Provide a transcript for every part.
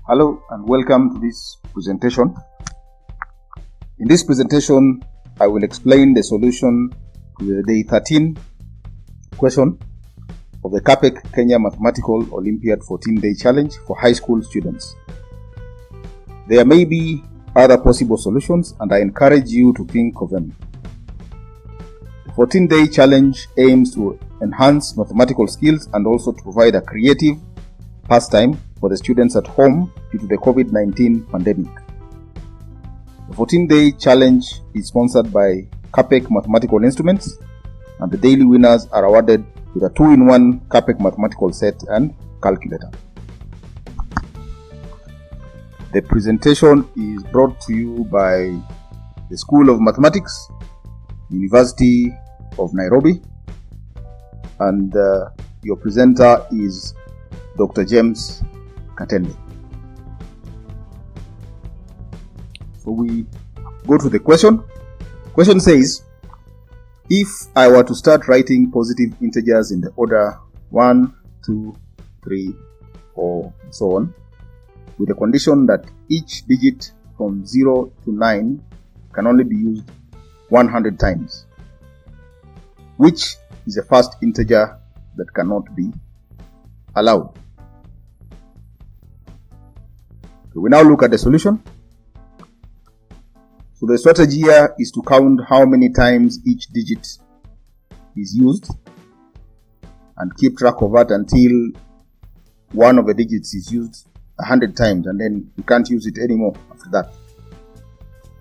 Hello and welcome to this presentation. In this presentation, I will explain the solution to the day 13 question of the KPEC Kenya Mathematical Olympiad 14-day challenge for high school students. There may be other possible solutions and I encourage you to think of them. The 14-day challenge aims to enhance mathematical skills and also to provide a creative pastime for the students at home due to the COVID-19 pandemic. The 14-day challenge is sponsored by KPEC Mathematical Instruments, and the daily winners are awarded with a 2-in-1 KPEC mathematical set and calculator. The presentation is brought to you by the School of Mathematics, University of Nairobi, and your presenter is Dr. James Katende. So we go to the question. Question says, if I were to start writing positive integers in the order 1, 2, 3, 4, and so on, with the condition that each digit from 0 to 9 can only be used 100 times, which is the first integer that cannot be allowed? So we now look at the solution. So the strategy here is to count how many times each digit is used and keep track of that until one of the digits is used 100 times, and then you can't use it anymore after that.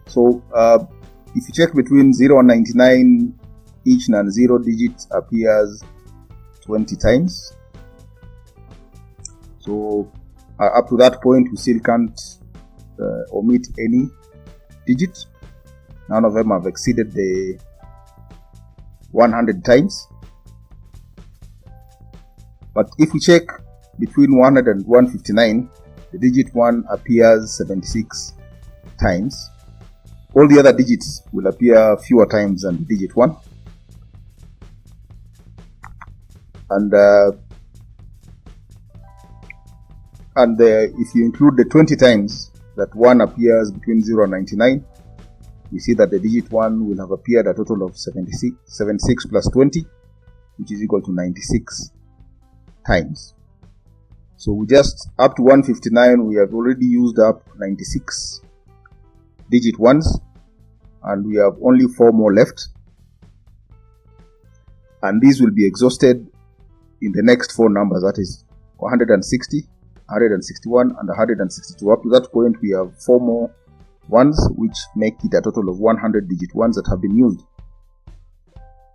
So if you check between 0 and 99, each non-zero digit appears 20 times. So up to that point, we still can't omit any digit. None of them have exceeded the 100 times. But if we check between 100 and 159, the digit 1 appears 76 times. All the other digits will appear fewer times than the digit 1. And if you include the 20 times that 1 appears between 0 and 99, we see that the digit 1 will have appeared a total of 76 plus 20, which is equal to 96 times. So we just, up to 159, we have already used up 96 digit 1s, and we have only 4 more left. And these will be exhausted in the next 4 numbers, that is 160, 161 and 162. Up to that point, we have 4 more ones, which make it a total of 100 digit 1s that have been used.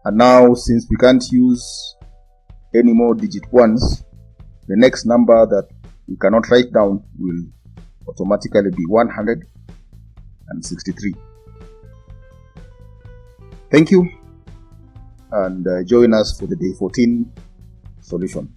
And now, since we can't use any more digit 1s, the next number that we cannot write down will automatically be 163. Thank you, and join us for the day 14 solution.